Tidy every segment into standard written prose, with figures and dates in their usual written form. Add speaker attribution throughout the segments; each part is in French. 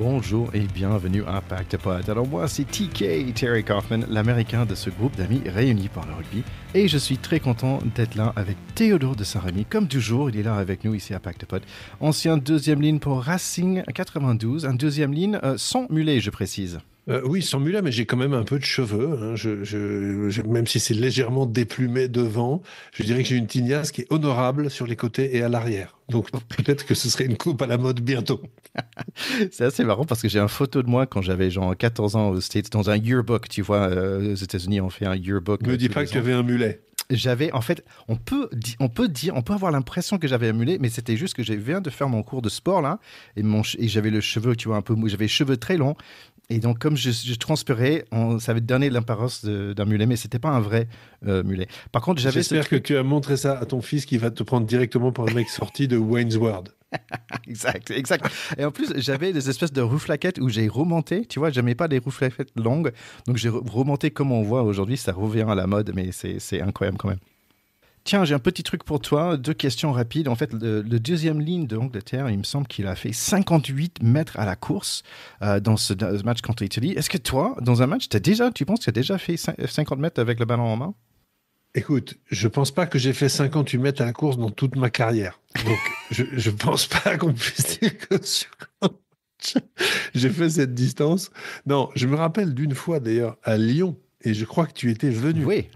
Speaker 1: Bonjour et bienvenue à Impact Pod. Alors moi c'est TK, Terry Kaufman, l'américain de ce groupe d'amis réunis par le rugby. Et je suis très content d'être là avec Théodore de Saint-Rémy. Comme toujours, il est là avec nous ici à Impact Pod. Ancien deuxième ligne pour Racing 92, un deuxième ligne sans mulet je précise.
Speaker 2: Oui, sans mulet, mais j'ai quand même un peu de cheveux. Hein. Même si c'est légèrement déplumé devant, je dirais que j'ai une tignasse qui est honorable sur les côtés et à l'arrière. Donc peut-être que ce serait une coupe à la mode bientôt.
Speaker 1: C'est assez marrant parce que j'ai une photo de moi quand j'avais genre 14 ans aux States, dans un yearbook, tu vois, aux États-Unis on fait un yearbook.
Speaker 2: Ne me dis pas que tu avais un mulet.
Speaker 1: J'avais, en fait, on peut avoir l'impression que j'avais un mulet, mais c'était juste que je viens de faire mon cours de sport là, et j'avais le cheveu, tu vois, un peu mou, j'avais les cheveux très longs, et donc comme je transpirais, ça avait donné l'apparence d'un mulet, mais c'était pas un vrai mulet. Par contre,
Speaker 2: j'espère que tu as montré ça à ton fils qui va te prendre directement pour un mec sorti de Wayne's World.
Speaker 1: Exact. Et en plus, j'avais des espèces de rouflaquettes où j'ai remonté. Tu vois, j'aimais pas les rouflaquettes longues. Donc, j'ai remonté comme on voit aujourd'hui. Ça revient à la mode, mais c'est incroyable quand même. Tiens, j'ai un petit truc pour toi. 2 questions rapides. En fait, le deuxième ligne de l'Angleterre, il me semble qu'il a fait 58 mètres à la course dans ce match contre l'Italie. Est-ce que toi, dans un match, tu penses que tu as déjà fait 50 mètres avec le ballon en main ?
Speaker 2: Écoute, je pense pas que j'ai fait 58 mètres à la course dans toute ma carrière. Donc, je pense pas qu'on puisse dire que sur un match, j'ai fait cette distance. Non, je me rappelle d'une fois d'ailleurs à Lyon, et je crois que tu étais venu.
Speaker 1: Oui.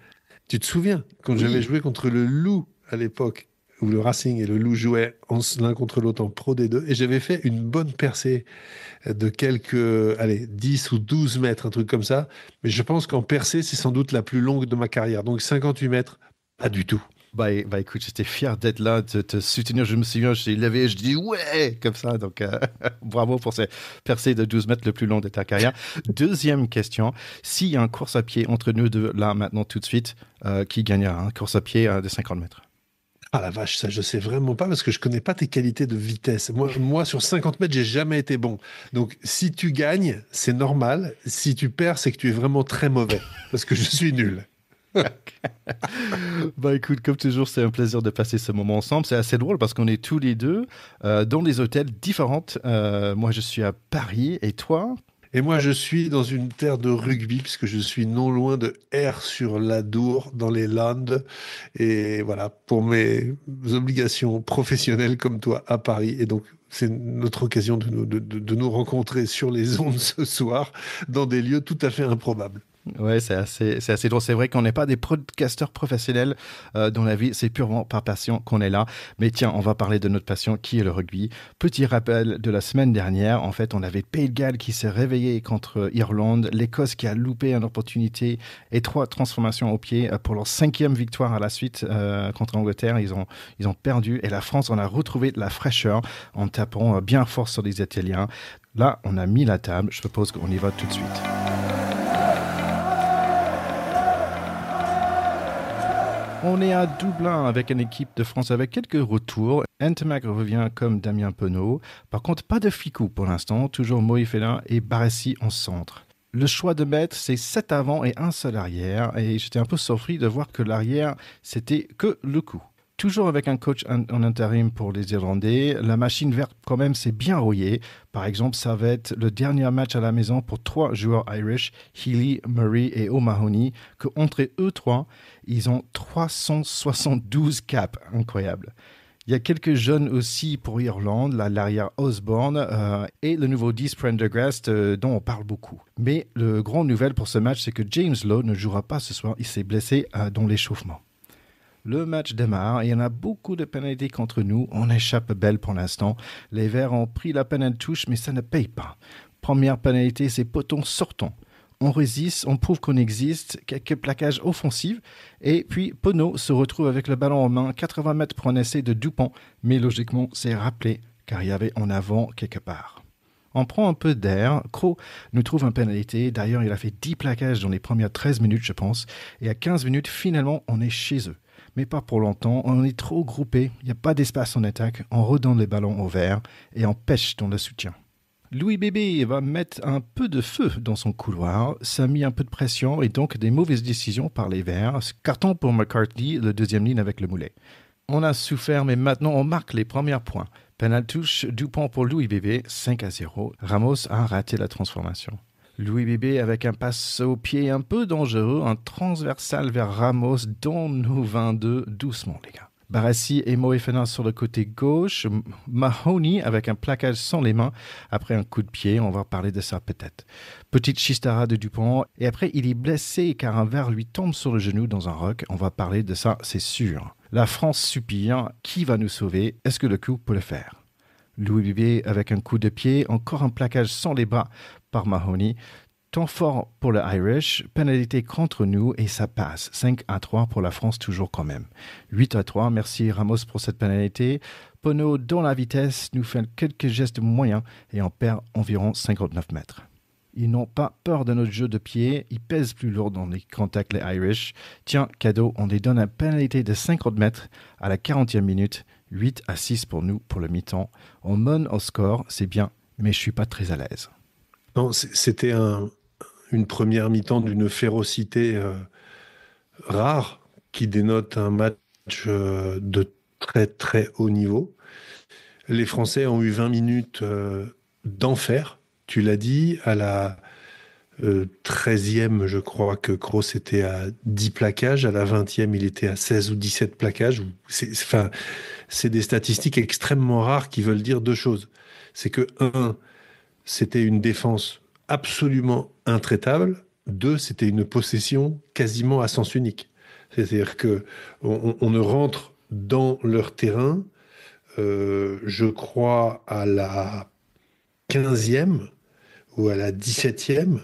Speaker 2: Tu te souviens, quand j'avais joué contre le Loup à l'époque, où le Racing et le Loup jouaient l'un contre l'autre en Pro D2, et j'avais fait une bonne percée de quelques 10 ou 12 mètres, un truc comme ça. Mais je pense qu'en percée, c'est sans doute la plus longue de ma carrière. Donc 58 mètres, pas du tout.
Speaker 1: Bah écoute, j'étais fier d'être là, de te soutenir. Je me souviens, je suis levé, je dis ouais, comme ça. Donc bravo pour cette percée de 12 mètres le plus long de ta carrière. Deuxième question, s'il y a une course à pied entre nous deux, là, maintenant, tout de suite, qui gagnera une course à pied de 50 mètres?
Speaker 2: Ah la vache, ça je sais vraiment pas parce que je connais pas tes qualités de vitesse. Moi sur 50 mètres, j'ai jamais été bon. Donc si tu gagnes, c'est normal. Si tu perds, c'est que tu es vraiment très mauvais parce que je suis nul.
Speaker 1: Bah écoute, comme toujours, c'est un plaisir de passer ce moment ensemble. C'est assez drôle parce qu'on est tous les deux dans des hôtels différents. Moi, je suis à Paris et toi?
Speaker 2: Et moi, je suis dans une terre de rugby puisque je suis non loin de Aire-sur-l'Adour dans les Landes. Et voilà, pour mes obligations professionnelles comme toi à Paris. Et donc, c'est notre occasion de nous rencontrer sur les ondes ce soir dans des lieux tout à fait improbables.
Speaker 1: Ouais, c'est assez drôle. C'est vrai qu'on n'est pas des podcasteurs professionnels dans la vie. C'est purement par passion qu'on est là. Mais tiens, on va parler de notre passion qui est le rugby. Petit rappel de la semaine dernière. En fait, on avait Pays de Galles qui s'est réveillé contre Irlande, l'Écosse qui a loupé une opportunité et 3 transformations au pied pour leur 5e victoire à la suite contre l'Angleterre. Ils ont perdu. Et la France, on a retrouvé de la fraîcheur en tapant bien fort sur les Italiens. Là, on a mis la table. Je propose qu'on y va tout de suite. On est à Dublin avec une équipe de France avec quelques retours. Ntamak revient comme Damien Penaud. Par contre, pas de Ficou pour l'instant. Toujours Moïse Félin et Barassi en centre. Le choix de maître, c'est 7 avant et un seul arrière. Et j'étais un peu surpris de voir que l'arrière, c'était que le coup. Toujours avec un coach en intérim pour les Irlandais. La machine verte, quand même, c'est bien rouillé. Par exemple, ça va être le dernier match à la maison pour 3 joueurs Irish, Healy, Murray et O'Mahony, qu'entre eux 3, ils ont 372 caps. Incroyable. Il y a quelques jeunes aussi pour Irlande, l'arrière Osborne et le nouveau 10 Prendergast dont on parle beaucoup. Mais le grand nouvelle pour ce match, c'est que James Lowe ne jouera pas ce soir. Il s'est blessé dans l'échauffement. Le match démarre et il y en a beaucoup de pénalités contre nous. On échappe belle pour l'instant. Les Verts ont pris la peine de touche, mais ça ne paye pas. Première pénalité, c'est potons sortons. On résiste, on prouve qu'on existe, quelques plaquages offensifs. Et puis, Penaud se retrouve avec le ballon en main, 80 mètres pour un essai de Dupont. Mais logiquement, c'est rappelé, car il y avait en avant quelque part. On prend un peu d'air. Crow nous trouve un pénalité. D'ailleurs, il a fait 10 plaquages dans les premières 13 minutes, je pense. Et à 15 minutes, finalement, on est chez eux. Mais pas pour longtemps, on est trop groupé, il n'y a pas d'espace en attaque, on redonne les ballons au vert et on pêche dans le soutien. Louis Bébé va mettre un peu de feu dans son couloir, ça a mis un peu de pression et donc des mauvaises décisions par les Verts. Carton pour McCarthy, le deuxième ligne avec le Moulet. On a souffert mais maintenant on marque les premiers points. Penal touche Dupont pour Louis Bébé, 5-0. Ramos a raté la transformation. Louis Bébé avec un passe au pied un peu dangereux, un transversal vers Ramos dans nos 22, doucement les gars. Barassi et Moefena sur le côté gauche, Mahoney avec un plaquage sans les mains après un coup de pied, on va parler de ça peut-être. Petite chistara de Dupont, et après il est blessé car un verre lui tombe sur le genou dans un roc, on va parler de ça c'est sûr. La France supplie, qui va nous sauver? Est-ce que le coup peut le faire? Louis Bébé avec un coup de pied, encore un plaquage sans les bras par Mahoney. Temps fort pour le Irish, pénalité contre nous et ça passe. 5-3 pour la France toujours quand même. 8-3, merci Ramos pour cette pénalité. Penaud dans la vitesse nous fait quelques gestes moyens et on perd environ 59 mètres. Ils n'ont pas peur de notre jeu de pied, ils pèsent plus lourd dans les contacts les Irish. Tiens, cadeau, on les donne une pénalité de 50 mètres à la 40e minute. 8-6 pour nous pour le mi-temps. On mène au score, c'est bien, mais je suis pas très à l'aise.
Speaker 2: Non, c'était une première mi-temps d'une férocité rare qui dénote un match de très très haut niveau. Les Français ont eu 20 minutes d'enfer. Tu l'as dit, à la 13e, je crois que Kroos était à 10 plaquages. À la 20e, il était à 16 ou 17 plaquages. C'est des statistiques extrêmement rares qui veulent dire deux choses. C'est que, un, c'était une défense absolument intraitable. Deux, c'était une possession quasiment à sens unique. C'est-à-dire que on ne rentre dans leur terrain, je crois, à la 15e ou à la 17e.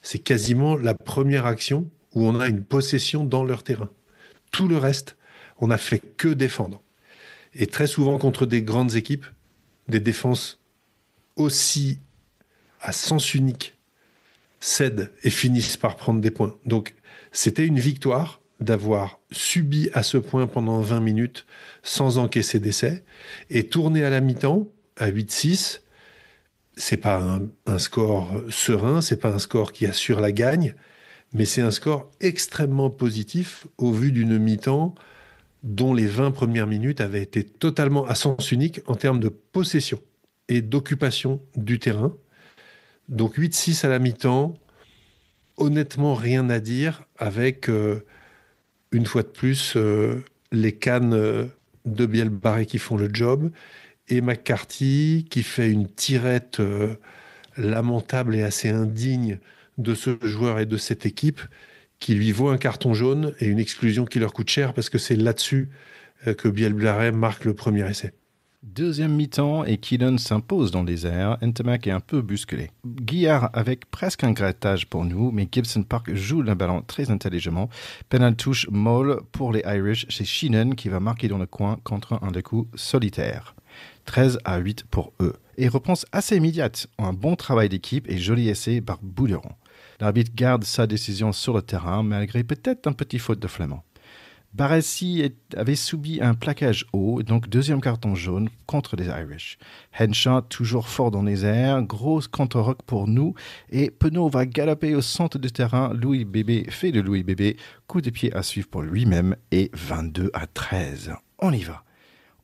Speaker 2: C'est quasiment la première action où on a une possession dans leur terrain. Tout le reste, on n'a fait que défendre. Et très souvent contre des grandes équipes, des défenses aussi à sens unique cèdent et finissent par prendre des points. Donc, c'était une victoire d'avoir subi à ce point pendant 20 minutes sans encaisser d'essai et tourner à la mi-temps à 8-6. C'est pas un score serein, c'est pas un score qui assure la gagne, mais c'est un score extrêmement positif au vu d'une mi-temps dont les 20 premières minutes avaient été totalement à sens unique en termes de possession et d'occupation du terrain. Donc 8-6 à la mi-temps, honnêtement rien à dire avec, une fois de plus, les cannes de Biel-Barré qui font le job et McCarthy qui fait une tirette lamentable et assez indigne de ce joueur et de cette équipe qui lui vaut un carton jaune et une exclusion qui leur coûte cher parce que c'est là-dessus que Biel-Barré marque le premier essai.
Speaker 1: Deuxième mi-temps et Keelan s'impose dans les airs. Ntamak est un peu bousculé. Guillard avec presque un grattage pour nous, mais Gibson Park joue le ballon très intelligemment. Penal touche molle pour les Irish. C'est Sheenan qui va marquer dans le coin contre un des coups solitaires. 13-8 pour eux. Et réponse assez immédiate. Un bon travail d'équipe et joli essai par Bouleron. L'arbitre garde sa décision sur le terrain malgré peut-être un petit faute de Flamand. Barassi avait subi un plaquage haut, donc deuxième carton jaune contre les Irish. Henshaw toujours fort dans les airs, grosse contre-rock pour nous, et Penaud va galoper au centre du terrain. Louis Bébé fait de Louis Bébé, coup de pied à suivre pour lui-même, et 22-13. On y va.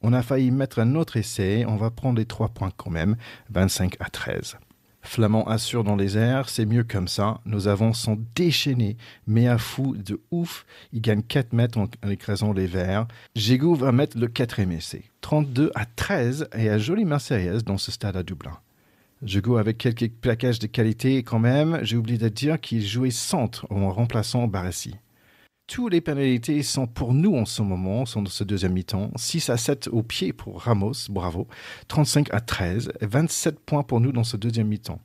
Speaker 1: On a failli mettre un autre essai, on va prendre les 3 points quand même, 25-13. Flamand assure dans les airs, c'est mieux comme ça. Nos avants sont déchaînés, mais à fou de ouf. Ils gagnent 4 mètres en écrasant les Verts. Jégo va mettre le 4e essai. 32-13 et à jolie Marseillaise dans ce stade à Dublin. Jégo avec quelques plaquages de qualité quand même. J'ai oublié de dire qu'il jouait centre en remplaçant Barassi. Toutes les pénalités sont pour nous en ce moment, sont dans ce deuxième mi-temps. 6-7 au pied pour Ramos, bravo. 35-13, 27 points pour nous dans ce deuxième mi-temps.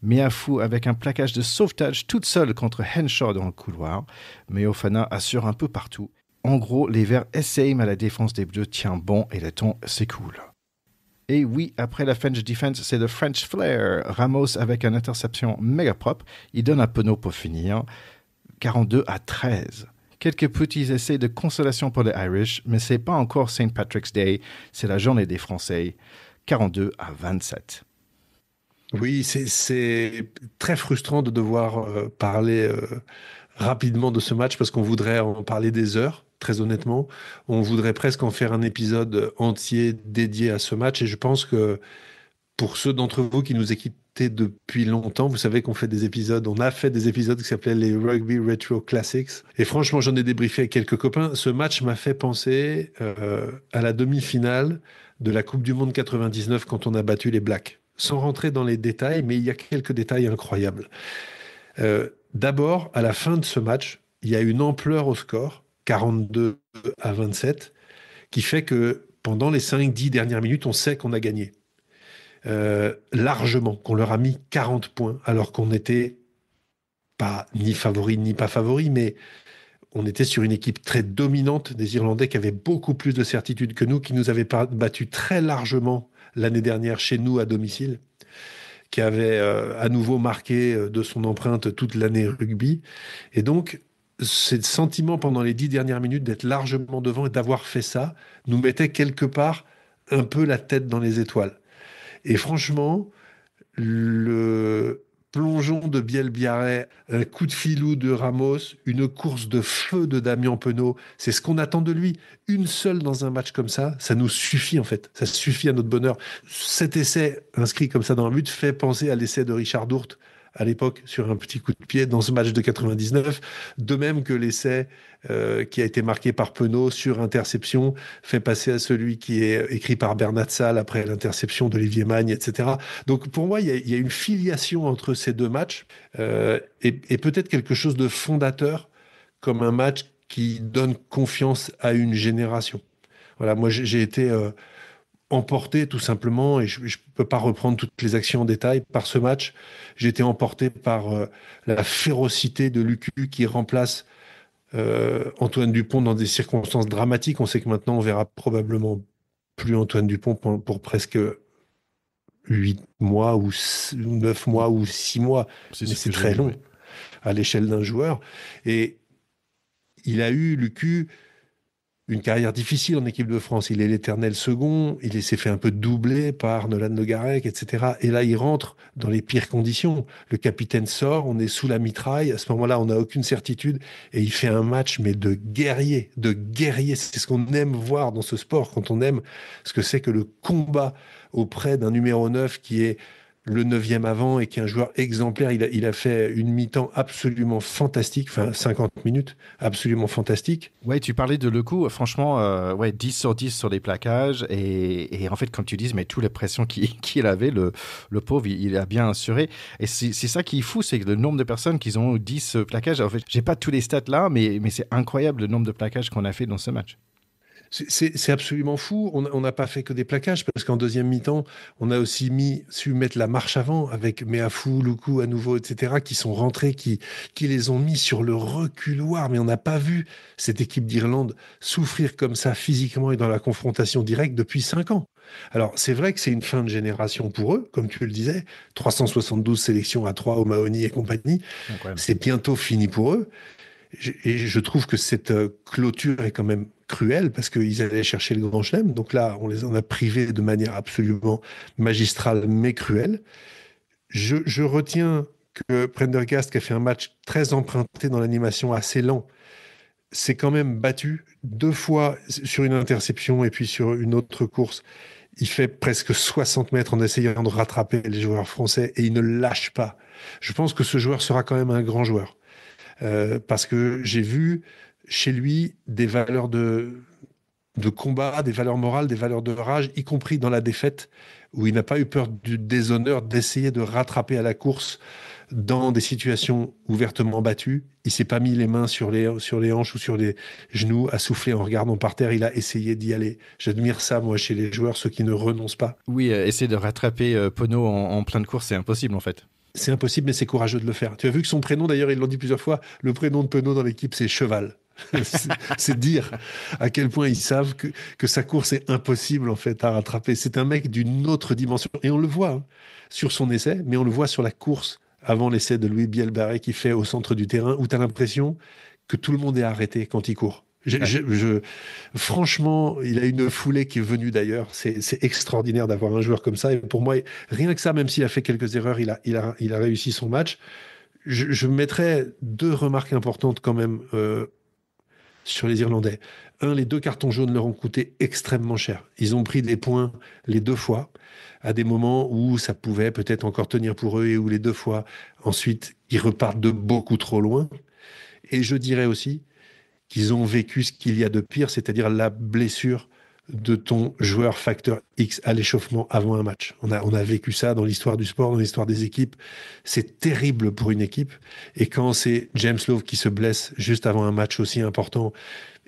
Speaker 1: Meafou avec un plaquage de sauvetage toute seule contre Henshaw dans le couloir. Meofana assure un peu partout. En gros, les Verts essayent, mais la défense des Bleus tient bon et le temps s'écoule. Et oui, après la French defense, c'est le French flair. Ramos avec une interception méga propre. Il donne un Penaud pour finir. 42-13. Quelques petits essais de consolation pour les Irish, mais c'est pas encore St. Patrick's Day, c'est la journée des Français. 42-27.
Speaker 2: Oui, c'est très frustrant de devoir parler rapidement de ce match parce qu'on voudrait en parler des heures, très honnêtement. On voudrait presque en faire un épisode entier dédié à ce match. Et je pense que pour ceux d'entre vous qui nous écoutez depuis longtemps, vous savez qu'on fait des épisodes, on a fait des épisodes qui s'appelaient les Rugby Retro Classics. Et franchement, j'en ai débriefé avec quelques copains. Ce match m'a fait penser à la demi-finale de la Coupe du Monde 99 quand on a battu les Blacks. Sans rentrer dans les détails, mais il y a quelques détails incroyables. D'abord, à la fin de ce match, il y a une ampleur au score, 42-27, qui fait que pendant les 5-10 dernières minutes, on sait qu'on a gagné. Largement, qu'on leur a mis 40 points, alors qu'on n'était pas ni favori ni pas favori, mais on était sur une équipe très dominante des Irlandais qui avaient beaucoup plus de certitude que nous, qui nous avaient battu très largement l'année dernière chez nous à domicile, qui avait à nouveau marqué de son empreinte toute l'année rugby. Et donc, ce sentiment pendant les 10 dernières minutes d'être largement devant et d'avoir fait ça nous mettait quelque part un peu la tête dans les étoiles. Et franchement, le plongeon de Biel-Biarret, un coup de filou de Ramos, une course de feu de Damien Penaud, c'est ce qu'on attend de lui. Une seule dans un match comme ça nous suffit en fait. Ça suffit à notre bonheur. Cet essai inscrit comme ça dans un but fait penser à l'essai de Richard Dourte à l'époque sur un petit coup de pied dans ce match de 99, de même que l'essai qui a été marqué par Penaud sur interception fait passer à celui qui est écrit par Bernat Salle après l'interception d'Olivier Magne, etc. Donc pour moi, il y a une filiation entre ces deux matchs et peut-être quelque chose de fondateur comme un match qui donne confiance à une génération. Voilà, moi j'ai été emporté tout simplement, et je ne peux pas reprendre toutes les actions en détail, par ce match. J'ai été emporté par la férocité de Lucu qui remplace Antoine Dupont dans des circonstances dramatiques. On sait que maintenant on verra probablement plus Antoine Dupont pour presque 8 mois ou 9 mois ou 6 mois, mais c'est très long à l'échelle d'un joueur. Et il a eu, Lucu, une carrière difficile en équipe de France. Il est l'éternel second, il s'est fait un peu doubler par Nolan Le Garec, etc. Et là, il rentre dans les pires conditions. Le capitaine sort, on est sous la mitraille. À ce moment-là, on n'a aucune certitude. Et il fait un match, mais de guerrier, de guerrier. C'est ce qu'on aime voir dans ce sport, quand on aime ce que c'est que le combat auprès d'un numéro 9 qui est le 9e avant et qui est un joueur exemplaire. Il a fait une mi-temps absolument fantastique, enfin 50 minutes, absolument fantastique.
Speaker 1: Ouais, tu parlais de Lecou, franchement, 10 sur 10 sur les plaquages. Et en fait, quand tu dis, mais toute la pression qu'il avait, le pauvre, il a bien assuré. Et c'est ça qui est fou, c'est que le nombre de personnes qui ont 10 plaquages. En fait, j'ai pas tous les stats là, mais c'est incroyable le nombre de plaquages qu'on a fait dans ce match.
Speaker 2: C'est absolument fou. On n'a pas fait que des plaquages parce qu'en deuxième mi-temps, on a aussi su mettre la marche avant avec Meafou, Loukou à nouveau, etc., qui sont rentrés, qui les ont mis sur le reculoir. Mais on n'a pas vu cette équipe d'Irlande souffrir comme ça physiquement et dans la confrontation directe depuis 5 ans. Alors, c'est vrai que c'est une fin de génération pour eux, comme tu le disais. 372 sélections à 3 au Mahoney et compagnie. Incroyable. C'est bientôt fini pour eux. Et je trouve que cette clôture est quand même cruelle parce qu'ils allaient chercher le Grand Chelem. Donc là, on les en a privés de manière absolument magistrale mais cruelle. Je retiens que Prendergast, qui a fait un match très emprunté dans l'animation, assez lent, s'est quand même battu 2 fois sur une interception et puis sur une autre course. Il fait presque 60 mètres en essayant de rattraper les joueurs français et il ne lâche pas. Je pense que ce joueur sera quand même un grand joueur. Parce que j'ai vu chez lui des valeurs de combat, des valeurs morales, des valeurs de rage, y compris dans la défaite, où il n'a pas eu peur du déshonneur d'essayer de rattraper à la course dans des situations ouvertement battues. Il s'est pas mis les mains sur les hanches ou sur les genoux à souffler en regardant par terre. Il a essayé d'y aller. J'admire ça, moi, chez les joueurs, ceux qui ne renoncent pas.
Speaker 1: Oui, essayer de rattraper Penaud en pleine course, c'est impossible, en fait.
Speaker 2: C'est impossible, mais c'est courageux de le faire. Tu as vu que son prénom, d'ailleurs, ils l'ont dit plusieurs fois, le prénom de Penaud dans l'équipe, c'est Cheval. C'est dire à quel point ils savent que sa course est impossible, en fait, à rattraper. C'est un mec d'une autre dimension. Et on le voit sur son essai, mais on le voit sur la course avant l'essai de Louis Biel-Barré qu'il fait au centre du terrain, où tu as l'impression que tout le monde est arrêté quand il court. Franchement, il a une foulée qui est venue d'ailleurs. C'est extraordinaire d'avoir un joueur comme ça. Et pour moi, rien que ça, même s'il a fait quelques erreurs, il a réussi son match. je mettrais deux remarques importantes quand même sur les Irlandais. Un, les deux cartons jaunes leur ont coûté extrêmement cher. Ils ont pris des points les deux fois, à des moments où ça pouvait peut-être encore tenir pour eux et où les deux fois, ensuite, ils repartent de beaucoup trop loin. Et je dirais aussi qu'ils ont vécu ce qu'il y a de pire, c'est-à-dire la blessure de ton joueur facteur X à l'échauffement avant un match. On a vécu ça dans l'histoire du sport, dans l'histoire des équipes. C'est terrible pour une équipe. Et quand c'est James Lowe qui se blesse juste avant un match aussi important,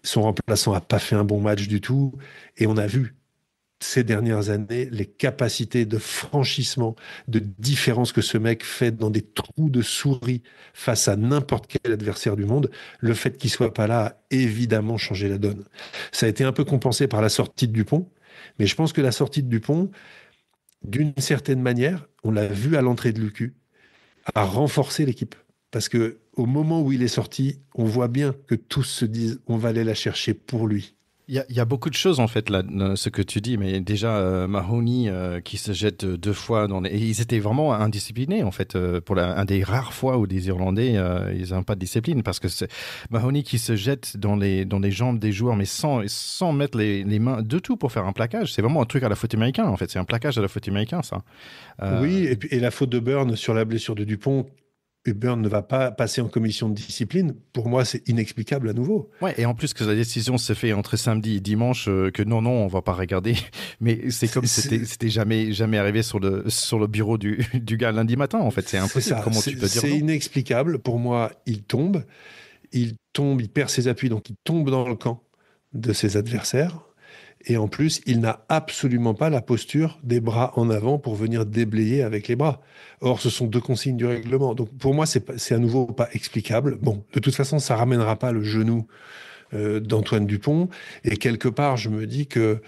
Speaker 2: son remplaçant n'a pas fait un bon match du tout. Et on a vu ces dernières années les capacités de franchissement, de différence que ce mec fait dans des trous de souris face à n'importe quel adversaire du monde. Le fait qu'il soit pas là a évidemment changé la donne. Ça a été un peu compensé par la sortie de Dupont, mais je pense que la sortie de Dupont, d'une certaine manière, on l'a vu à l'entrée de l'UQ, a renforcé l'équipe. Parce que au moment où il est sorti, on voit bien que tous se disent on va aller la chercher pour lui.
Speaker 1: Il y a beaucoup de choses en fait là, dans ce que tu dis, mais déjà Mahoney qui se jette deux fois dans les... Et ils étaient vraiment indisciplinés en fait pour un des rares fois où des Irlandais ils n'ont pas de discipline parce que c'est Mahoney qui se jette dans les jambes des joueurs mais sans mettre les mains de tout pour faire un plaquage. C'est vraiment un truc à la foot américain en fait, c'est un plaquage à la foot américain ça.
Speaker 2: Oui, et la faute de Byrne sur la blessure de Dupont, et Byrne ne va pas passer en commission de discipline. Pour moi, c'est inexplicable à nouveau.
Speaker 1: Ouais, et en plus que la décision se fait entre samedi et dimanche, que non, on va pas regarder. Mais c'est comme c'était jamais arrivé sur le bureau du gars lundi matin, en fait. C'est impossible. Comment tu peux dire
Speaker 2: c'est
Speaker 1: non?
Speaker 2: inexplicable. Pour moi, il perd ses appuis, donc il tombe dans le camp de ses adversaires. Et en plus, il n'a absolument pas la posture des bras en avant pour venir déblayer avec les bras. Or, ce sont deux consignes du règlement. Donc, pour moi, c'est à nouveau pas explicable. Bon, de toute façon, ça ramènera pas le genou d'Antoine Dupont. Et quelque part, je me dis que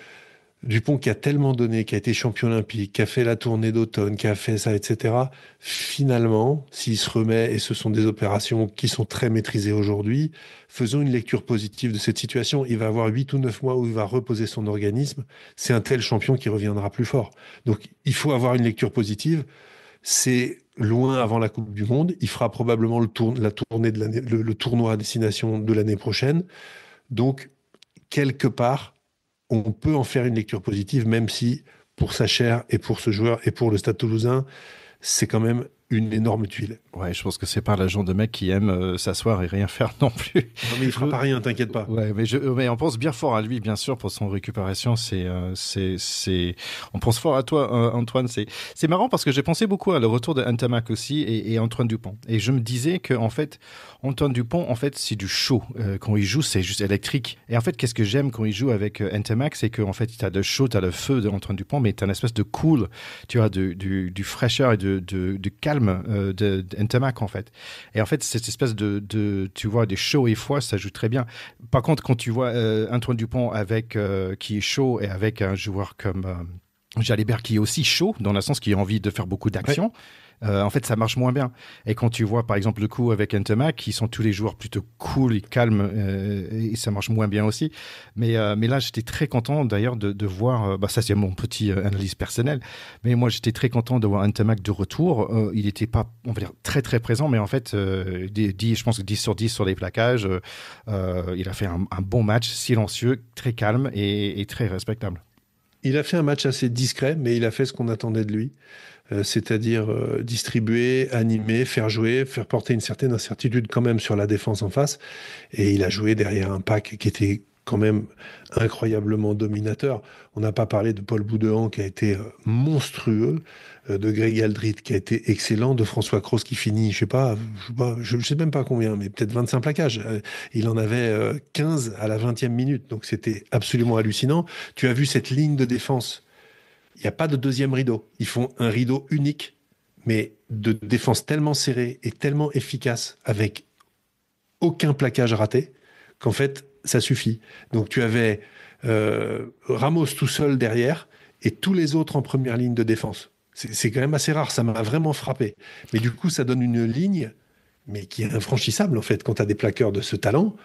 Speaker 2: Dupont, qui a tellement donné, qui a été champion olympique, qui a fait la tournée d'automne, qui a fait ça, etc., finalement, s'il se remet, et ce sont des opérations qui sont très maîtrisées aujourd'hui, faisons une lecture positive de cette situation. Il va avoir 8 ou 9 mois où il va reposer son organisme. C'est un tel champion qui reviendra plus fort. Donc, il faut avoir une lecture positive. C'est loin avant la Coupe du Monde. Il fera probablement la tournée de l'année, le tournoi à destination de l'année prochaine. Donc, quelque part, on peut en faire une lecture positive, même si pour sa chair et pour ce joueur et pour le Stade Toulousain, c'est quand même une énorme tuile.
Speaker 1: Ouais, je pense que c'est pas le genre de mec qui aime s'asseoir et rien faire non plus.
Speaker 2: Non, mais il fera pas rien, t'inquiète pas.
Speaker 1: Ouais, mais on pense bien fort à lui, bien sûr, pour son récupération. On pense fort à toi, Antoine. C'est marrant parce que j'ai pensé beaucoup à le retour de Ntamak aussi et Antoine Dupont. Et je me disais que en fait, Antoine Dupont, en fait, c'est du show. Quand il joue, c'est juste électrique. Et en fait, qu'est-ce que j'aime quand il joue avec Ntamak, c'est qu'en fait, t'as le show, t'as le feu d'Antoine Dupont, mais t'as une espèce de cool, tu vois, du fraîcheur et du calme de Ntamak en fait. Et en fait, cette espèce tu vois, de chaud et froid, ça joue très bien. Par contre, quand tu vois Antoine Dupont avec qui est chaud et avec un joueur comme Jalibert qui est aussi chaud, dans le sens qu'il a envie de faire beaucoup d'actions, ouais. En fait, ça marche moins bien. Et quand tu vois, par exemple, le coup avec Ntamak, qui sont tous les joueurs plutôt cool et calmes, et ça marche moins bien aussi. Mais là, j'étais très content, d'ailleurs, de voir... ça, c'est mon petit analyse personnelle. Mais moi, j'étais très content de voir Ntamak de retour. Il n'était pas, on va dire, très, très présent. Mais en fait, je pense que 10 sur 10 sur les plaquages. Il a fait un bon match, silencieux, très calme et très respectable.
Speaker 2: Il a fait un match assez discret, mais il a fait ce qu'on attendait de lui. C'est-à-dire distribuer, animer, faire jouer, faire porter une certaine incertitude quand même sur la défense en face. Et il a joué derrière un pack qui était quand même incroyablement dominateur. On n'a pas parlé de Paul Boudehans qui a été monstrueux, de Greg Aldrit qui a été excellent, de François Cros qui finit, je sais même pas combien, mais peut-être 25 plaquages. Il en avait 15 à la 20e minute, donc c'était absolument hallucinant. Tu as vu cette ligne de défense. Il n'y a pas de deuxième rideau. Ils font un rideau unique, mais de défense tellement serrée et tellement efficace, avec aucun plaquage raté, qu'en fait, ça suffit. Donc tu avais Ramos tout seul derrière et tous les autres en première ligne de défense. C'est quand même assez rare, ça m'a vraiment frappé. Mais du coup, ça donne une ligne, mais qui est infranchissable en fait, quand tu as des plaqueurs de ce talent,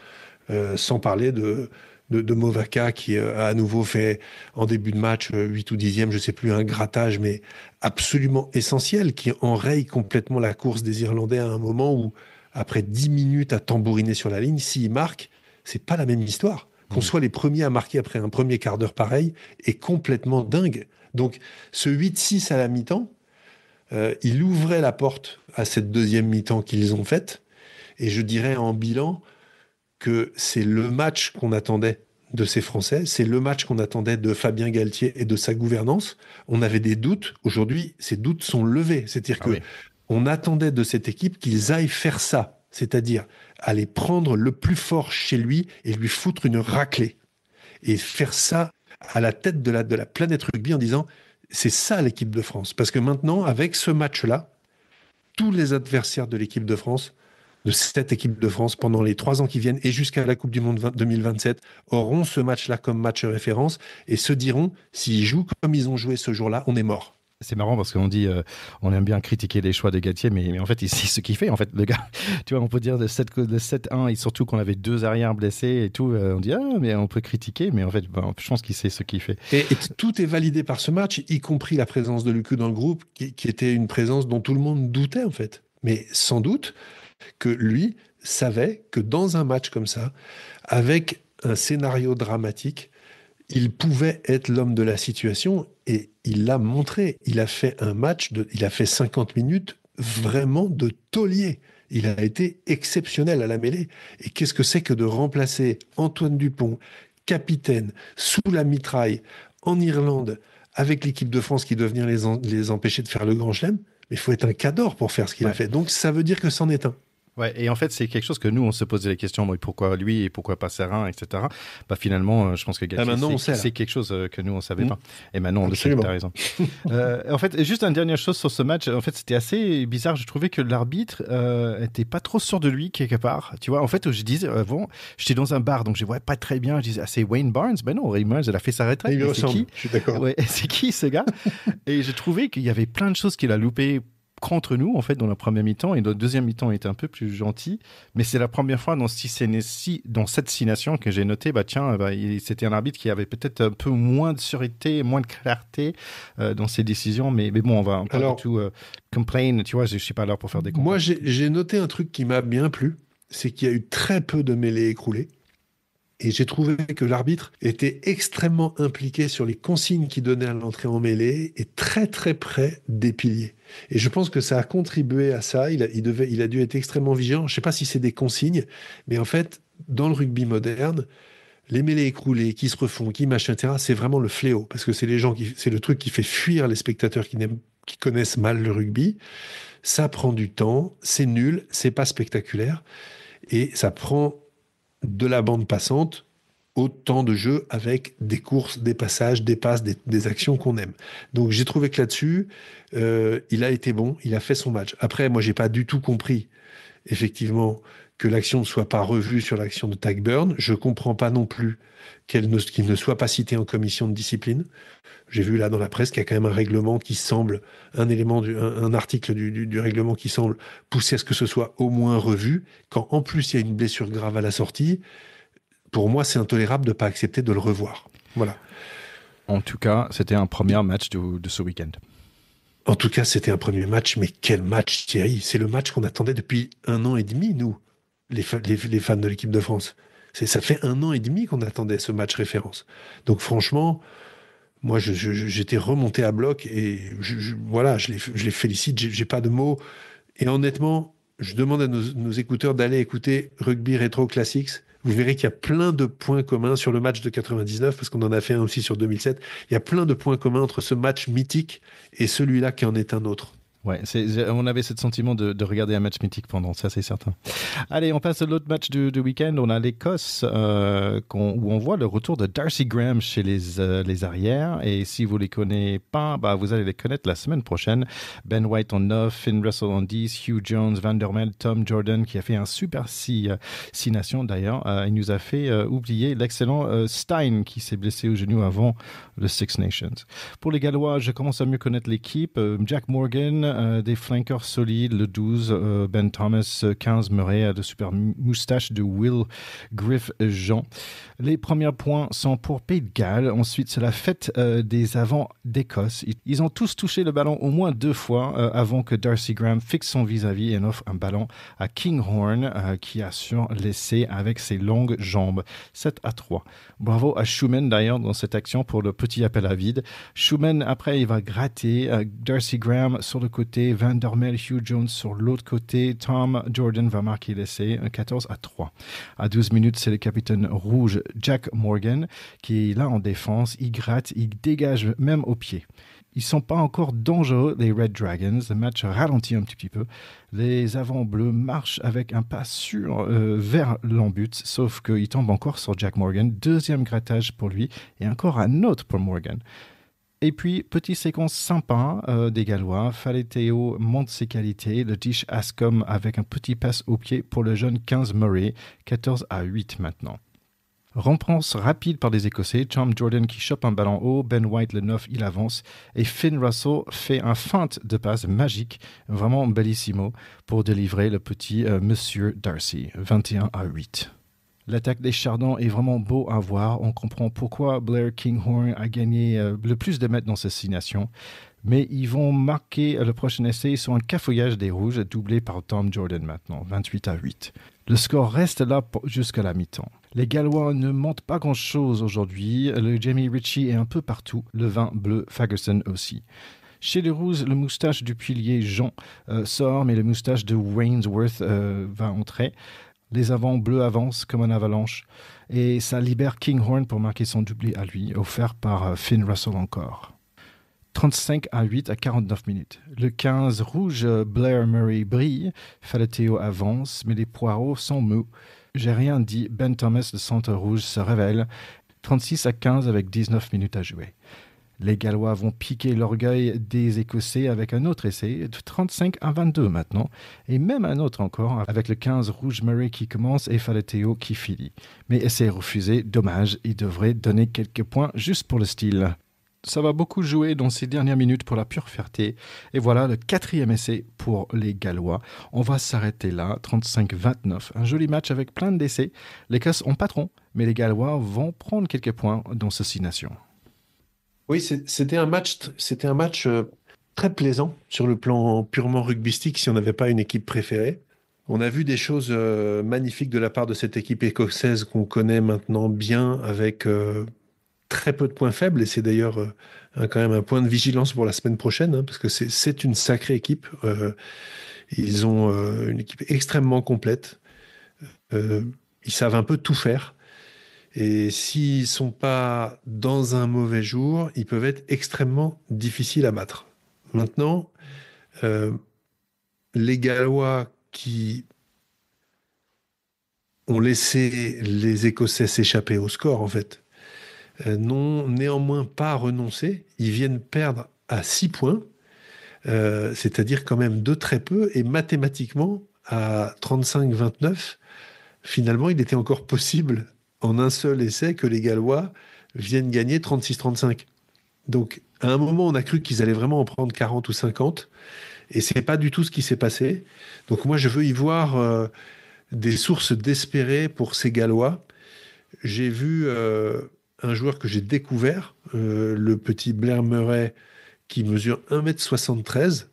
Speaker 2: sans parler de de Movaka qui a à nouveau fait en début de match 8 ou 10e, je sais plus, un grattage, mais absolument essentiel, qui enraye complètement la course des Irlandais à un moment où, après 10 minutes à tambouriner sur la ligne, s'ils marquent, c'est pas la même histoire. Qu'on soit les premiers à marquer après un premier quart d'heure pareil est complètement dingue. Donc ce 8-6 à la mi-temps, il ouvrait la porte à cette deuxième mi-temps qu'ils ont faite. Et je dirais en bilan que c'est le match qu'on attendait de ces Français, c'est le match qu'on attendait de Fabien Galtier et de sa gouvernance. On avait des doutes. Aujourd'hui, ces doutes sont levés. C'est-à-dire que on attendait de cette équipe qu'ils aillent faire ça. C'est-à-dire aller prendre le plus fort chez lui et lui foutre une raclée. Et faire ça à la tête de la planète rugby en disant c'est ça l'équipe de France. Parce que maintenant, avec ce match-là, tous les adversaires de l'équipe de France, de cette équipe de France, pendant les 3 ans qui viennent et jusqu'à la Coupe du Monde 2027, auront ce match-là comme match référence et se diront, s'ils jouent comme ils ont joué ce jour-là, on est mort.
Speaker 1: C'est marrant parce qu'on dit, on aime bien critiquer les choix de Galtier, mais en fait, c'est ce qu'il fait. En fait, le gars, tu vois, on peut dire de 7-1, et surtout qu'on avait 2 arrières blessés et tout, on dit, mais on peut critiquer, mais en fait, je pense qu'il sait ce qu'il fait.
Speaker 2: Et tout est validé par ce match, y compris la présence de Lucu dans le groupe, qui était une présence dont tout le monde doutait, en fait. Mais sans doute que lui savait que dans un match comme ça, avec un scénario dramatique, il pouvait être l'homme de la situation et il l'a montré. Il a fait un match, il a fait 50 minutes vraiment de taulier. Il a été exceptionnel à la mêlée. Et qu'est-ce que c'est que de remplacer Antoine Dupont, capitaine, sous la mitraille, en Irlande, avec l'équipe de France qui doit venir les empêcher de faire le Grand Chelem? Mais il faut être un cador pour faire ce qu'il a fait. Donc ça veut dire que c'en est un.
Speaker 1: Ouais, et en fait, c'est quelque chose que nous, on se posait les questions, pourquoi lui et pourquoi pas Serrin, etc. Finalement, je pense que Galtier, c'est quelque chose que nous, on savait pas. Et maintenant, on le sait, t'as raison. En fait, juste une dernière chose sur ce match, en fait, c'était assez bizarre. Je trouvais que l'arbitre était pas trop sûr de lui, quelque part. Tu vois, en fait, je disais, j'étais dans un bar, donc je voyais pas très bien. Je disais, c'est Wayne Barnes. Ben non, Wayne Barnes, elle a fait sa retraite.
Speaker 2: Il ressemble, qui je suis d'accord.
Speaker 1: Ouais, c'est qui, ce gars? Et je trouvais qu'il y avait plein de choses qu'il a loupées contre nous, en fait, dans la première mi-temps, et dans la deuxième mi-temps, il était un peu plus gentil, mais c'est la première fois dans cette 6 nations que j'ai noté, c'était un arbitre qui avait peut-être un peu moins de sûreté, moins de clarté dans ses décisions, mais bon, on va pas du tout complain, tu vois, je suis pas là pour faire des comptes.
Speaker 2: Moi, j'ai noté un truc qui m'a bien plu, c'est qu'il y a eu très peu de mêlées écroulées. Et j'ai trouvé que l'arbitre était extrêmement impliqué sur les consignes qu'il donnait à l'entrée en mêlée et très très près des piliers. Et je pense que ça a contribué à ça. Il a dû être extrêmement vigilant. Je ne sais pas si c'est des consignes, mais en fait, dans le rugby moderne, les mêlées écroulées, qui se refont, qui machin, etc., c'est vraiment le fléau. Parce que c'est le truc qui fait fuir les spectateurs qui connaissent mal le rugby. Ça prend du temps, c'est nul, c'est pas spectaculaire. Et ça prend de la bande passante au temps de jeu avec des courses, des passages, des passes, des actions qu'on aime. Donc j'ai trouvé que là-dessus, il a été bon, il a fait son match. Après, moi, j'ai pas du tout compris, effectivement, que l'action ne soit pas revue sur l'action de Tagburn. Je comprends pas non plus qu'il ne soit pas cité en commission de discipline. J'ai vu là dans la presse qu'il y a quand même un règlement qui semble, un article du règlement qui semble pousser à ce que ce soit au moins revu. Quand en plus il y a une blessure grave à la sortie, pour moi c'est intolérable de ne pas accepter de le revoir. Voilà.
Speaker 1: En tout cas, c'était un premier match de ce week-end.
Speaker 2: En tout cas, c'était un premier match, mais quel match, Thierry! C'est le match qu'on attendait depuis 1 an et demi, nous, les fans de l'équipe de France. Ça fait 1 an et demi qu'on attendait ce match référence. Donc franchement, moi, j'étais remonté à bloc et voilà, je les félicite, j'ai pas de mots. Et honnêtement, je demande à nos écouteurs d'aller écouter Rugby Retro Classics. Vous verrez qu'il y a plein de points communs sur le match de 99, parce qu'on en a fait un aussi sur 2007. Il y a plein de points communs entre ce match mythique et celui-là qui en est un autre.
Speaker 1: Ouais, on avait ce sentiment de regarder un match mythique pendant, ça c'est certain. Allez, on passe à l'autre match du week-end. On a l'Écosse où on voit le retour de Darcy Graham chez les arrières. Et si vous ne les connaissez pas, vous allez les connaître la semaine prochaine. Ben White en 9, Finn Russell en 10, Hugh Jones, Vandermeer, Tom Jordan qui a fait un super 6 nations d'ailleurs. Il nous a fait oublier l'excellent Stein qui s'est blessé au genou avant le Six Nations. Pour les Gallois, je commence à mieux connaître l'équipe. Jack Morgan, des flankers solides, le 12, Ben Thomas, 15, Murray, de super moustache de Will Griff-Jean. Les premiers points sont pour Pays de Galles. Ensuite, c'est la fête des avants d'Écosse. Ils ont tous touché le ballon au moins 2 fois avant que Darcy Graham fixe son vis-à-vis et offre un ballon à Kinghorn qui assure l'essai avec ses longues jambes. 7-3. Bravo à Schumann d'ailleurs dans cette action pour le petit appel à vide. Schumann, après, il va gratter. Darcy Graham sur le côté, Van der Merwe, Hugh Jones sur l'autre côté. Tom Jordan va marquer l'essai. 14-3. À 12 minutes, c'est le capitaine rouge Jack Morgan qui est là en défense. Il gratte, il dégage même au pied. Ils ne sont pas encore dangereux, les Red Dragons. Le match ralentit un petit peu. Les avants bleus marchent avec un pas sûr vers l'embut, sauf qu'il tombe encore sur Jack Morgan. Deuxième grattage pour lui et encore un autre pour Morgan. Et puis, petite séquence sympa des Gallois. Faleteo monte ses qualités. Le dish Ascom avec un petit passe au pied pour le jeune 15 Murray. 14-8 maintenant. Rempense rapide par les Écossais, Tom Jordan qui chope un ballon haut, Ben White le 9, il avance, et Finn Russell fait un feinte de passe magique, vraiment bellissimo, pour délivrer le petit Monsieur Darcy, 21-8. L'attaque des Chardons est vraiment beau à voir, on comprend pourquoi Blair Kinghorn a gagné le plus de mètres dans cette signation, mais ils vont marquer le prochain essai sur un cafouillage des Rouges, doublé par Tom Jordan maintenant, 28-8. Le score reste là jusqu'à la mi-temps. Les Gallois ne montent pas grand-chose aujourd'hui. Le Jamie Ritchie est un peu partout. Le 20 bleu, Fagerson aussi. Chez les Rouges, le moustache du pilier Jean sort, mais le moustache de Wainsworth va entrer. Les avants bleus avancent comme une avalanche. Et ça libère Kinghorn pour marquer son doublé à lui, offert par Finn Russell encore. 35-8 à 49 minutes. Le 15 rouge, Blair Murray brille. Faleteo avance, mais les poireaux sont mous. J'ai rien dit. Ben Thomas, le centre rouge, se révèle. 36-15 avec 19 minutes à jouer. Les Gallois vont piquer l'orgueil des Écossais avec un autre essai, de 35-22 maintenant, et même un autre encore, avec le 15 rouge Murray qui commence et Faleteo qui finit. Mais essai refusé, dommage, il devrait donner quelques points juste pour le style. Ça va beaucoup jouer dans ces dernières minutes pour la pure fierté. Et voilà le 4e essai pour les Gallois. On va s'arrêter là, 35-29. Un joli match avec plein d'essais. L'Écosse ont patron, mais les Gallois vont prendre quelques points dans ces 6 nations.
Speaker 2: Oui, c'était un match très plaisant sur le plan purement rugbystique si on n'avait pas une équipe préférée. On a vu des choses magnifiques de la part de cette équipe écossaise qu'on connaît maintenant bien avec très peu de points faibles et c'est d'ailleurs quand même un point de vigilance pour la semaine prochaine parce que c'est une sacrée équipe. Ils ont une équipe extrêmement complète. Ils savent un peu tout faire. Et s'ils ne sont pas dans un mauvais jour, ils peuvent être extrêmement difficiles à battre. Maintenant, les Gallois qui ont laissé les Écossais s'échapper au score, en fait, n'ont néanmoins pas renoncé. Ils viennent perdre à 6 points, c'est-à-dire quand même de très peu. Et mathématiquement, à 35-29, finalement, il était encore possible en un seul essai que les Gallois viennent gagner 36-35. Donc, à un moment, on a cru qu'ils allaient vraiment en prendre 40 ou 50, et c'est pas du tout ce qui s'est passé. Donc, moi, je veux y voir des sources d'espérer pour ces Gallois. J'ai vu un joueur que j'ai découvert, le petit Blair Murray, qui mesure 1m73,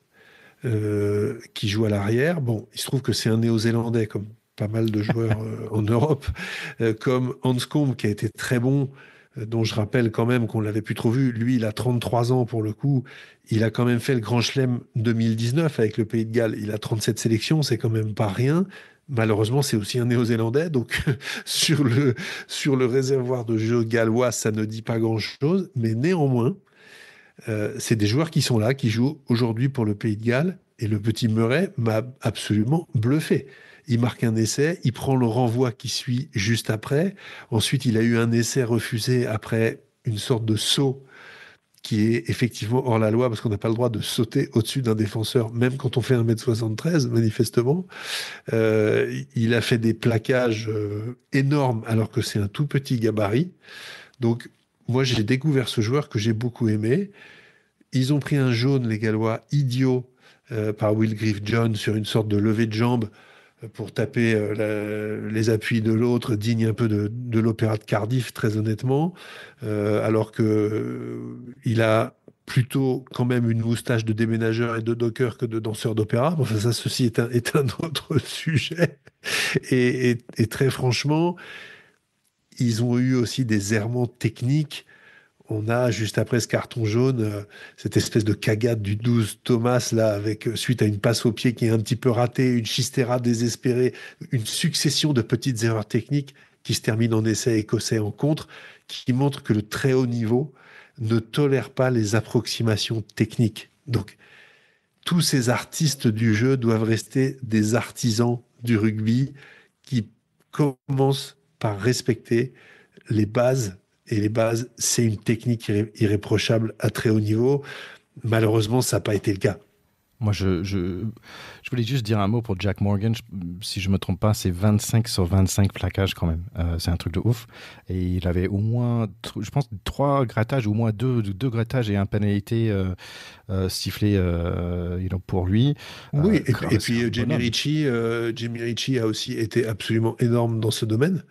Speaker 2: qui joue à l'arrière. Bon, il se trouve que c'est un Néo-Zélandais, comme pas mal de joueurs en Europe, comme Anscombe qui a été très bon, dont je rappelle quand même qu'on l'avait plus trop vu. Lui, il a 33 ans pour le coup. Il a quand même fait le Grand Chelem 2019 avec le Pays de Galles. Il a 37 sélections, c'est quand même pas rien. Malheureusement, c'est aussi un Néo-Zélandais, donc sur le réservoir de jeu gallois, ça ne dit pas grand-chose. Mais néanmoins, c'est des joueurs qui sont là, qui jouent aujourd'hui pour le Pays de Galles. Et le petit Murray m'a absolument bluffé. Il marque un essai, il prend le renvoi qui suit juste après. Ensuite, il a eu un essai refusé après une sorte de saut qui est effectivement hors la loi parce qu'on n'a pas le droit de sauter au-dessus d'un défenseur, même quand on fait 1m73, manifestement. Il a fait des plaquages énormes alors que c'est un tout petit gabarit. Donc, moi, j'ai découvert ce joueur que j'ai beaucoup aimé. Ils ont pris un jaune, les Gallois, idiot, par Will Griff-Jones sur une sorte de levée de jambe pour taper les appuis de l'autre, digne un peu de l'opéra de Cardiff, très honnêtement, alors que il a plutôt quand même une moustache de déménageur et de docker que de danseur d'opéra. Enfin, ça, ceci est un autre sujet. Et très franchement, ils ont eu aussi des errements techniques. On a, juste après ce carton jaune, cette espèce de cagade du 12 Thomas, là, avec, suite à une passe au pied qui est un petit peu ratée, une chistera désespérée, une succession de petites erreurs techniques qui se terminent en essai écossais en contre, qui montrent que le très haut niveau ne tolère pas les approximations techniques. Donc, tous ces artistes du jeu doivent rester des artisans du rugby qui commencent par respecter les bases. Et les bases, c'est une technique irréprochable à très haut niveau. Malheureusement, ça n'a pas été le cas.
Speaker 1: Moi, je voulais juste dire un mot pour Jack Morgan. Si je ne me trompe pas, c'est 25 sur 25 plaquages quand même. C'est un truc de ouf. Et il avait au moins, je pense, 3 grattages, au moins 2 grattages et un pénalité sifflé pour lui.
Speaker 2: Oui, et puis Jamie Ritchie a aussi été absolument énorme dans ce domaine.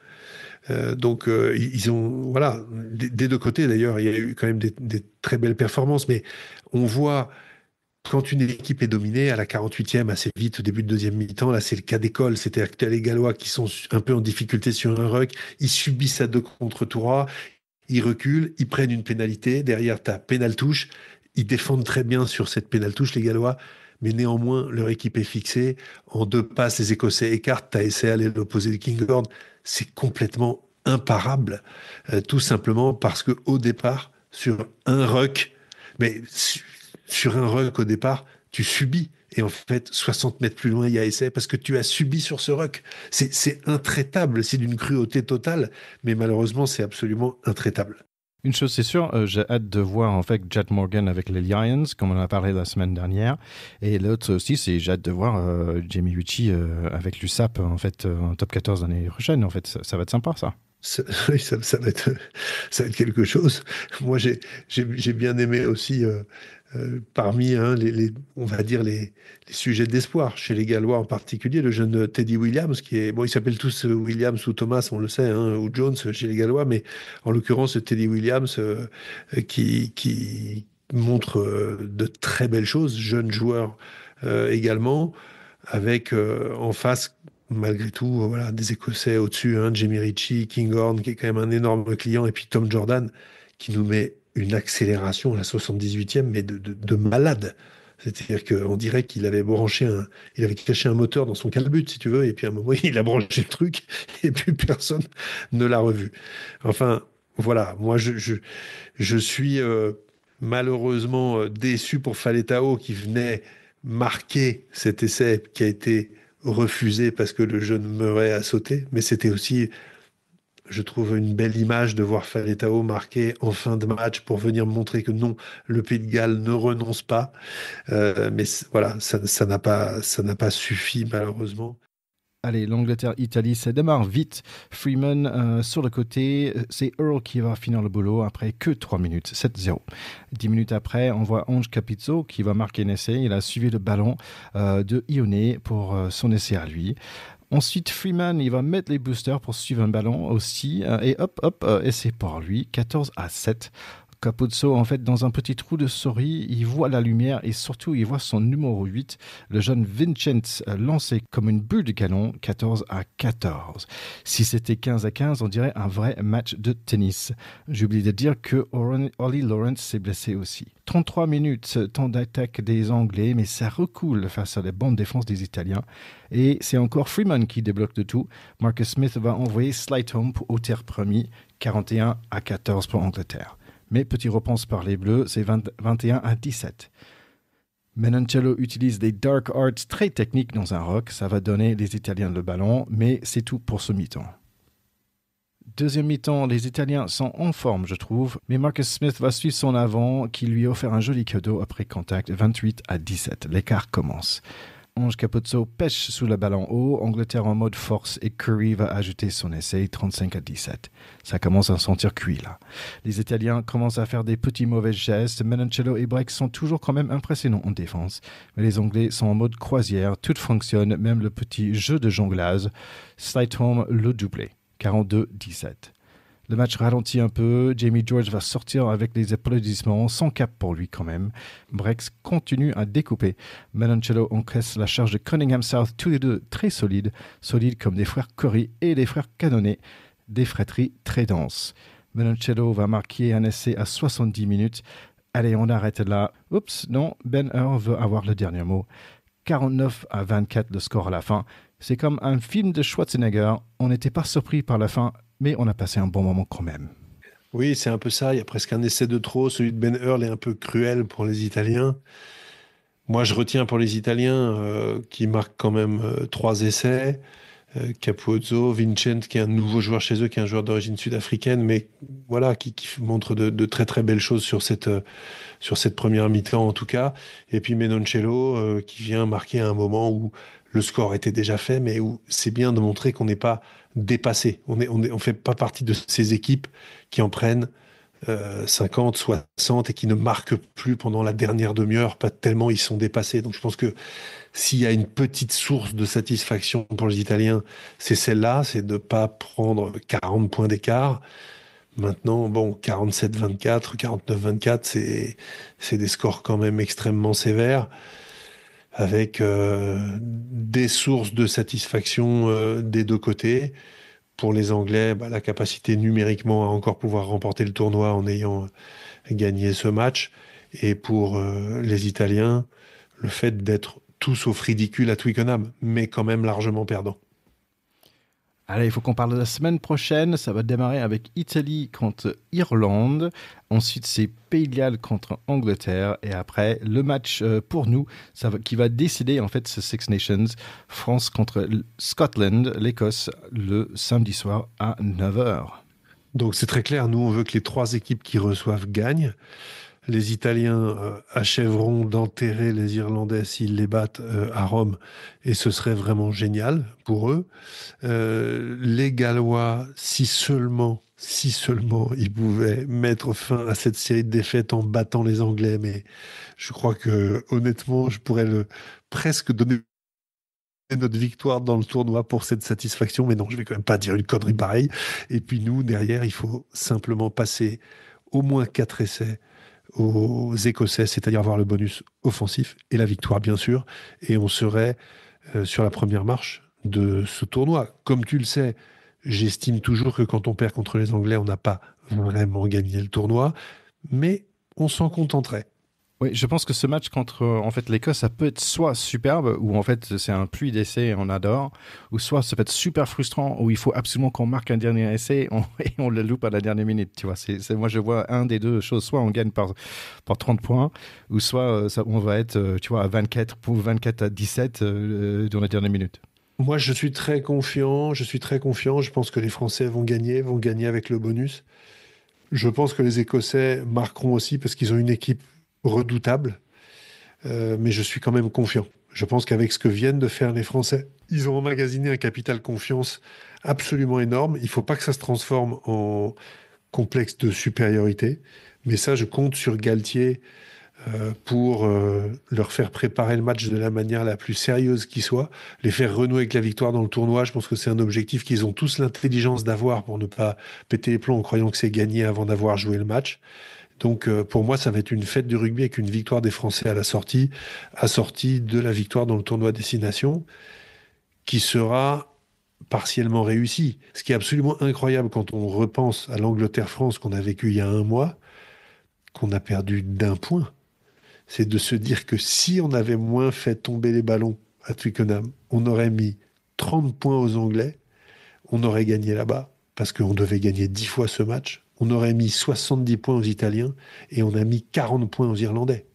Speaker 2: Donc, ils ont, voilà, des deux côtés d'ailleurs, il y a eu quand même des très belles performances, mais on voit quand une équipe est dominée à la 48e, assez vite, au début de deuxième mi-temps, là, c'est le cas d'école. C'est-à-dire que tu as les Gallois qui sont un peu en difficulté sur un ruck, ils subissent à 2 contre 3, ils reculent, ils prennent une pénalité. Derrière, tu as pénal touche. Ils défendent très bien sur cette pénal touche, les Gallois, mais néanmoins, leur équipe est fixée. En 2 passes, les Écossais écartent. Tu as essayé d'aller l'opposé de Kinghorn. C'est complètement imparable, tout simplement parce que au départ, sur un ruck, mais sur un ruck au départ, tu subis. Et en fait, 60 mètres plus loin, il y a essai parce que tu as subi sur ce ruck. C'est intraitable, c'est d'une cruauté totale, mais malheureusement, c'est absolument intraitable.
Speaker 1: Une chose c'est sûr, j'ai hâte de voir en fait Jack Morgan avec les Lions, comme on en a parlé la semaine dernière. Et l'autre aussi, c'est j'ai hâte de voir Jamie Ritchie avec l'USAP en fait en top 14 l'année prochaine. En fait, ça va être sympa ça.
Speaker 2: Oui, ça va être quelque chose. Moi, j'ai bien aimé aussi parmi on va dire les sujets d'espoir chez les Gallois en particulier, le jeune Teddy Williams qui est bon, ils s'appellent tous Williams ou Thomas, on le sait, hein, ou Jones chez les Gallois, mais en l'occurrence Teddy Williams qui montre de très belles choses, jeune joueur également, avec en face malgré tout, voilà, des Écossais au-dessus, hein, Jamie Ritchie, Kinghorn, qui est quand même un énorme client, et puis Tom Jordan, qui nous met une accélération à la 78e, mais de malade. C'est-à-dire qu'on dirait qu'il avait il avait caché un moteur dans son calbut, si tu veux, et puis à un moment, il a branché le truc, et puis personne ne l'a revu. Enfin, voilà, moi, je suis malheureusement déçu pour Faletao, qui venait marquer cet essai qui a été refusé parce que le jeune Murray a sauté, mais c'était aussi, je trouve, une belle image de voir Faletao marquer en fin de match pour venir montrer que non, le Pays de Galles ne renonce pas. Mais voilà, ça n'a pas suffi malheureusement.
Speaker 1: Allez, l'Angleterre-Italie, ça démarre vite. Freeman sur le côté, c'est Earl qui va finir le boulot après que 3 minutes, 7-0. 10 minutes après, on voit Ange Capizzo qui va marquer un essai. Il a suivi le ballon de Ione pour son essai à lui. Ensuite, Freeman, il va mettre les boosters pour suivre un ballon aussi. Et hop, essai pour lui, 14-7. Capuzzo, en fait, dans un petit trou de souris, il voit la lumière et surtout, il voit son numéro 8, le jeune Vincent, lancé comme une bulle de canon, 14-14. Si c'était 15-15, on dirait un vrai match de tennis. J'ai oublié de dire que Ollie Lawrence s'est blessé aussi. 33 minutes, temps d'attaque des Anglais, mais ça recoule face à la bonne défense des Italiens. Et c'est encore Freeman qui débloque le tout. Marcus Smith va envoyer Slight Home au terre premier, 41-14 pour Angleterre. Mais petit repense par les Bleus, c'est 21-17. Menoncello utilise des dark arts très techniques dans un rock. Ça va donner les Italiens le ballon, mais c'est tout pour ce mi-temps. Deuxième mi-temps, les Italiens sont en forme, je trouve, mais Marcus Smith va suivre son avant, qui lui offre un joli cadeau après contact, 28-17. L'écart commence. Ange Capozzo pêche sous la balle en haut, Angleterre en mode force et Curry va ajouter son essai 35-17. Ça commence à sentir cuit là. Les Italiens commencent à faire des petits mauvais gestes, Menoncello et Breck sont toujours quand même impressionnants en défense. Mais les Anglais sont en mode croisière, tout fonctionne, même le petit jeu de jonglage. Slide home le doublé, 42-17. Le match ralentit un peu, Jamie George va sortir avec les applaudissements, sans cap pour lui quand même. Brex continue à découper. Menoncello encaisse la charge de Cunningham South, tous les deux très solides comme des frères Curry et des frères Canonnet, des fratries très denses. Menoncello va marquer un essai à 70 minutes. Allez, on arrête là. Oups, non, Ben Hur veut avoir le dernier mot. 49-24 le score à la fin. C'est comme un film de Schwarzenegger. On n'était pas surpris par la fin, mais on a passé un bon moment quand même.
Speaker 2: Oui, c'est un peu ça. Il y a presque un essai de trop. Celui de Ben Hur est un peu cruel pour les Italiens. Moi, je retiens pour les Italiens qui marquent quand même 3 essais. Capuzzo, Vincent, qui est un nouveau joueur chez eux, qui est un joueur d'origine sud-africaine, mais voilà, qui montre de très très belles choses sur cette première mi-temps en tout cas. Et puis Menoncello, qui vient marquer à un moment où le score était déjà fait, mais où c'est bien de montrer qu'on n'est pas dépassé. On fait pas partie de ces équipes qui en prennent 50, 60 et qui ne marquent plus pendant la dernière demi-heure, pas tellement ils sont dépassés. Donc je pense que s'il y a une petite source de satisfaction pour les Italiens, c'est celle-là, c'est de ne pas prendre 40 points d'écart. Maintenant, bon, 47-24, 49-24, c'est des scores quand même extrêmement sévères, avec des sources de satisfaction des deux côtés. Pour les Anglais, la capacité numériquement à encore pouvoir remporter le tournoi en ayant gagné ce match. Et pour les Italiens, le fait d'être tout sauf ridicule à Twickenham, mais quand même largement perdant.
Speaker 1: Allez, il faut qu'on parle de la semaine prochaine. Ça va démarrer avec Italie contre Irlande. Ensuite, c'est Pays de Galles contre Angleterre. Et après, le match pour nous, qui va décider en fait ce Six Nations. France contre Scotland, l'Écosse, le samedi soir à 9h.
Speaker 2: Donc c'est très clair, nous on veut que les 3 équipes qui reçoivent gagnent. Les Italiens achèveront d'enterrer les Irlandais s'ils les battent à Rome, et ce serait vraiment génial pour eux. Les Gallois, si seulement ils pouvaient mettre fin à cette série de défaites en battant les Anglais, mais je crois que honnêtement, je pourrais presque donner notre victoire dans le tournoi pour cette satisfaction, mais non, je vais quand même pas dire une connerie pareille. Et puis nous, derrière, il faut simplement passer au moins 4 essais aux Écossais, c'est-à-dire avoir le bonus offensif et la victoire, bien sûr, et on serait sur la première marche de ce tournoi. Comme tu le sais, j'estime toujours que quand on perd contre les Anglais, on n'a pas vraiment gagné le tournoi, mais on s'en contenterait.
Speaker 1: Oui, je pense que ce match contre en fait l'Écosse, ça peut être soit superbe, où en fait c'est un pluie d'essais et on adore, ou soit ça peut être super frustrant, où il faut absolument qu'on marque un dernier essai et on le loupe à la dernière minute. Tu vois, moi je vois un des deux choses, soit on gagne par 30 points, ou soit on va être tu vois, à 24-17 dans la dernière minute.
Speaker 2: Moi, je suis très confiant. Je pense que les Français vont gagner avec le bonus. Je pense que les Écossais marqueront aussi parce qu'ils ont une équipe redoutable. Mais je suis quand même confiant. Je pense qu'avec ce que viennent de faire les Français, ils ont emmagasiné un capital confiance absolument énorme. Il ne faut pas que ça se transforme en complexe de supériorité. Mais ça, je compte sur Galtier pour leur faire préparer le match de la manière la plus sérieuse qui soit, les faire renouer avec la victoire dans le tournoi. Je pense que c'est un objectif qu'ils ont tous l'intelligence d'avoir pour ne pas péter les plombs en croyant que c'est gagné avant d'avoir joué le match. Donc pour moi, ça va être une fête du rugby avec une victoire des Français à la sortie, assortie de la victoire dans le tournoi Destination, qui sera partiellement réussie. Ce qui est absolument incroyable quand on repense à l'Angleterre-France qu'on a vécu il y a un mois, qu'on a perdu d'1 point, c'est de se dire que si on avait moins fait tomber les ballons à Twickenham, on aurait mis 30 points aux Anglais, on aurait gagné là-bas, parce qu'on devait gagner 10 fois ce match. On aurait mis 70 points aux Italiens et on a mis 40 points aux Irlandais.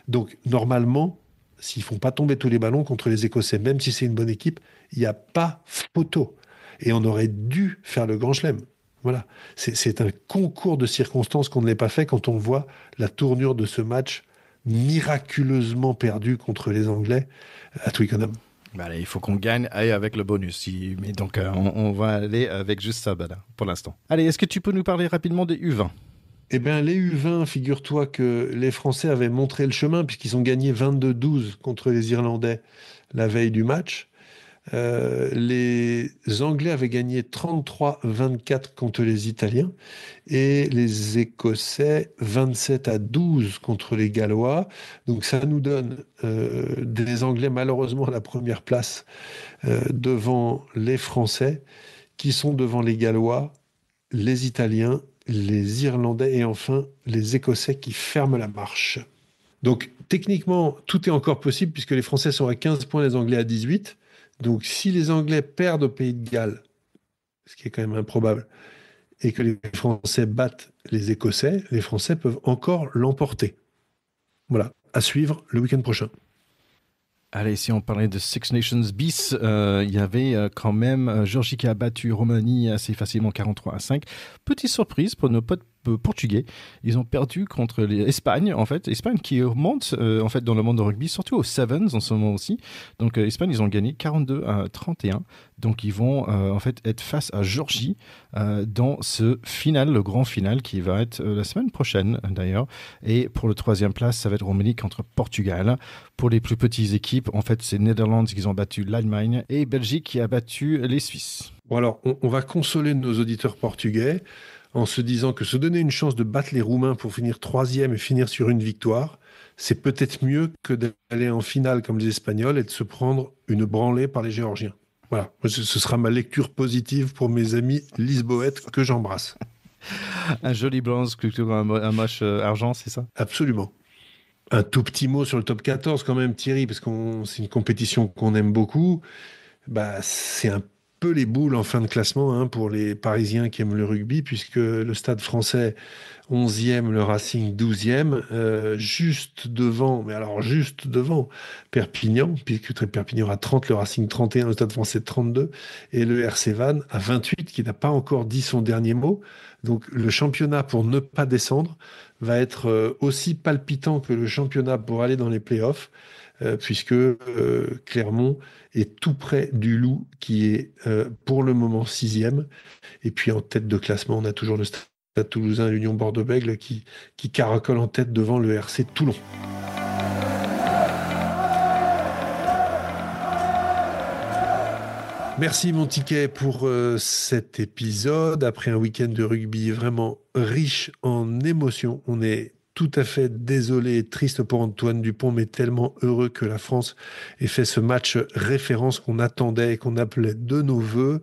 Speaker 2: Donc, normalement, s'ils font pas tomber tous les ballons contre les Écossais, même si c'est une bonne équipe, il n'y a pas photo. Et on aurait dû faire le Grand Chelem. Voilà. C'est un concours de circonstances qu'on ne l'ait pas fait quand on voit la tournure de ce match miraculeusement perdu contre les Anglais à Twickenham.
Speaker 1: Allez, il faut qu'on gagne avec le bonus. Mais donc, on va aller avec juste ça pour l'instant. Allez, est-ce que tu peux nous parler rapidement des U20 ?
Speaker 2: Eh bien, les U20, figure-toi que les Français avaient montré le chemin puisqu'ils ont gagné 22-12 contre les Irlandais la veille du match. Les Anglais avaient gagné 33-24 contre les Italiens et les Écossais 27-12 contre les Gallois. Donc ça nous donne des Anglais malheureusement à la première place devant les Français qui sont devant les Gallois, les Italiens, les Irlandais et enfin les Écossais qui ferment la marche. Donc techniquement, tout est encore possible puisque les Français sont à 15 points, les Anglais à 18. Donc si les Anglais perdent au Pays de Galles, ce qui est quand même improbable, et que les Français battent les Écossais, les Français peuvent encore l'emporter. Voilà, à suivre le week-end prochain.
Speaker 1: Allez, si on parlait de Six Nations bis, il y avait quand même Géorgie qui a battu Roumanie assez facilement 43-5. Petite surprise pour nos potes portugais, ils ont perdu contre l'Espagne, en fait. Espagne qui remonte en fait dans le monde de rugby, surtout aux Sevens en ce moment aussi. Donc Espagne, ils ont gagné 42-31. Donc ils vont en fait être face à Géorgie dans ce final, le grand final qui va être la semaine prochaine d'ailleurs. Et pour le 3e place, ça va être Roumanie contre Portugal. Pour les plus petites équipes, en fait, c'est Netherlands qui ont battu l'Allemagne et Belgique qui a battu les Suisses.
Speaker 2: Bon alors, on va consoler nos auditeurs portugais en se disant que se donner une chance de battre les Roumains pour finir 3e et finir sur une victoire, c'est peut-être mieux que d'aller en finale comme les Espagnols et de se prendre une branlée par les Géorgiens. Voilà, ce sera ma lecture positive pour mes amis lisboètes que j'embrasse.
Speaker 1: Un joli bronze plutôt qu'un moche argent, c'est ça ?
Speaker 2: Absolument. Un tout petit mot sur le top 14 quand même, Thierry, parce que c'est une compétition qu'on aime beaucoup. C'est un peu les boules en fin de classement pour les Parisiens qui aiment le rugby, puisque le Stade français 11e, le Racing 12e, juste devant Perpignan, puisque Perpignan a 30, le Racing 31, le Stade français 32, et le RC Vannes à 28, qui n'a pas encore dit son dernier mot. Donc le championnat pour ne pas descendre va être aussi palpitant que le championnat pour aller dans les playoffs, puisque Clermont est tout près du Loup, qui est pour le moment 6e. Et puis en tête de classement, on a toujours le Stade Toulousain et l'Union Bordeaux-Bègles qui caracole en tête devant le RC Toulon. Merci mon ticket pour cet épisode. Après un week-end de rugby vraiment riche en émotions, on est tout à fait désolé et triste pour Antoine Dupont, mais tellement heureux que la France ait fait ce match référence qu'on attendait et qu'on appelait de nos voeux.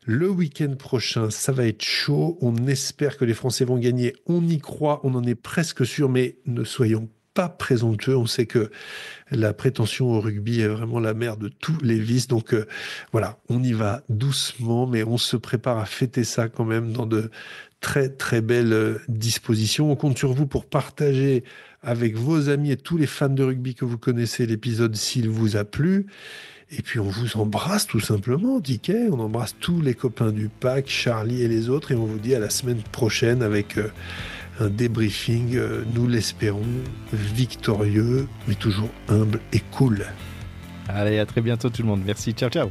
Speaker 2: Le week-end prochain, ça va être chaud. On espère que les Français vont gagner. On y croit, on en est presque sûr, mais ne soyons pas présomptueux. On sait que la prétention au rugby est vraiment la mère de tous les vices. Donc voilà, on y va doucement, mais on se prépare à fêter ça quand même dans de très très belles dispositions. On compte sur vous pour partager avec vos amis et tous les fans de rugby que vous connaissez l'épisode s'il vous a plu. Et puis on vous embrasse tout simplement, Ticket. On embrasse tous les copains du pack, Charlie et les autres. Et on vous dit à la semaine prochaine avec un débriefing, nous l'espérons, victorieux, mais toujours humble et cool.
Speaker 1: Allez, à très bientôt tout le monde. Merci, ciao ciao.